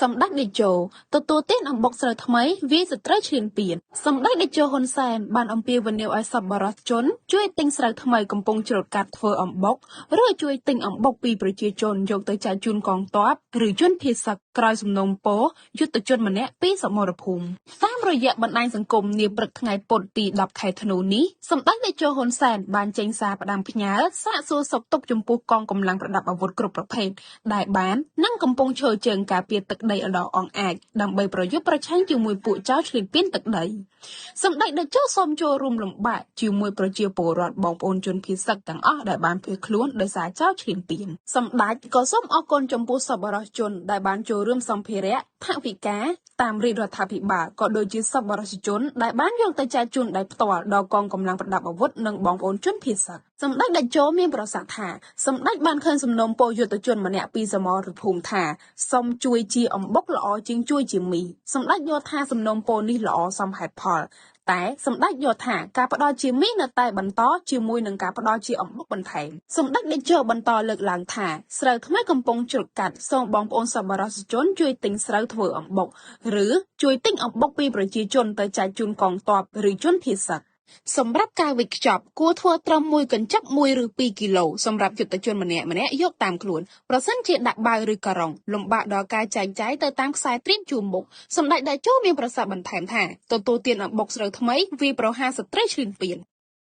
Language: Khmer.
សម្ដេចតេជោទទួលទានអំបុកស្រូវថ្មីវាស្ត្រីឈ្លានពានសម្ដេចតេជោហ៊ុនសែនបានអំពាវនាវឲ្យសប្បុរសជនជួយទិញស្រូវថ្មីកំពុងច្រូតកាត់ធ្វើអំបុកឬជួយទិញអំបុកពីប្រជាជនយកទៅចែកជូនកងទ័ពឬជនភៀសសឹកក្រោយសំណុំពរយុទ្ធជនម្នាក់ពីសមរភូមិតាមរយៈបណ្ដាញសង្គមនាព្រឹកថ្ងៃពុធទី10ខែធ្នូនេះសម្ដេចតេជោហ៊ុនសែនបានចេញសារផ្ដាំផ្ញើសាកសួរសុខទុក្ខចំពោះកងកម្លាំងប្រដាប់អាវុធគ្រប់ប្រភេទដែលបាននិងកំពុងឈរជើងការពារទឹកដីដ៏អង្អាចដើម្បីប្រយុទ្ធប្រឆាំងជាមួយពួកចៅឈ្លានពានទឹកដីសម្ដេចតេជោសូមចូលរួមលំបាកជាមួយប្រជាពលរដ្ឋបងប្អូនជនភៀសសឹកទាំងអស់ដែលបានភៀសខ្លួនដោយសារចៅឈ្លានពានសម្ដេចក៏សូមអរគុណចំពោះសប្បុរសជនដែលបានចូលរួមសម្ភារៈថវិកាតាមរាជរដ្ឋាភិបាលក៏ដូចជាសប្បុរសជនដែលបានយកទៅចែកជូនដោយផ្ទាល់ដល់កងកម្លាំងប្រដាប់អាវុធនិងបងប្អូនជនភៀសសឹកសម្ដេចតេជោមានប្រសាសន៍ថាសម្ដេចបានឃើញសំណុំពរយុទ្ធជនម្នាក់ពីសមរភូមិថាសូមជួយជាអំបុកល្អជាងជួយជាមីសម្ដេចយល់ថាសំណុំពរនេះល្អសមហេតុផលតែសម្ដេចយល់ថាការផ្ដល់ជាមីនៅតែបន្តជាមួយនឹងការផ្ដល់ជាអំបុកបន្ថែមសម្ដេចតេជោបន្តលើកឡើងថាស្រូវថ្មីកំពុងច្រូតកាត់សូមបងប្អូនសប្បុរសជនជួយទិញស្រូវធ្វើអំបុកឬជួយទិញអំបុកពីប្រជាជនទៅចែកជូនកងទ័ពឬជនភៀសសឹកសម្រាប់ការវេចខ្ចប់គួរធ្វើត្រឹម1កញ្ចប់1ឬ2គីឡូសម្រាប់យុទ្ធជនម្នាក់យកតាមខ្លួនប្រសិនជាដាក់បាវឬការ៉ុងលំបាកដល់ការចែកចាយទៅតាមខ្សែត្រៀមជួរមុខសម្ដេចតេជោមានប្រសាសន៍បន្ថែមថាទទួលទានអំបុកស្រូវថ្មីវាប្រហារស្ត្រីឈ្លានពាន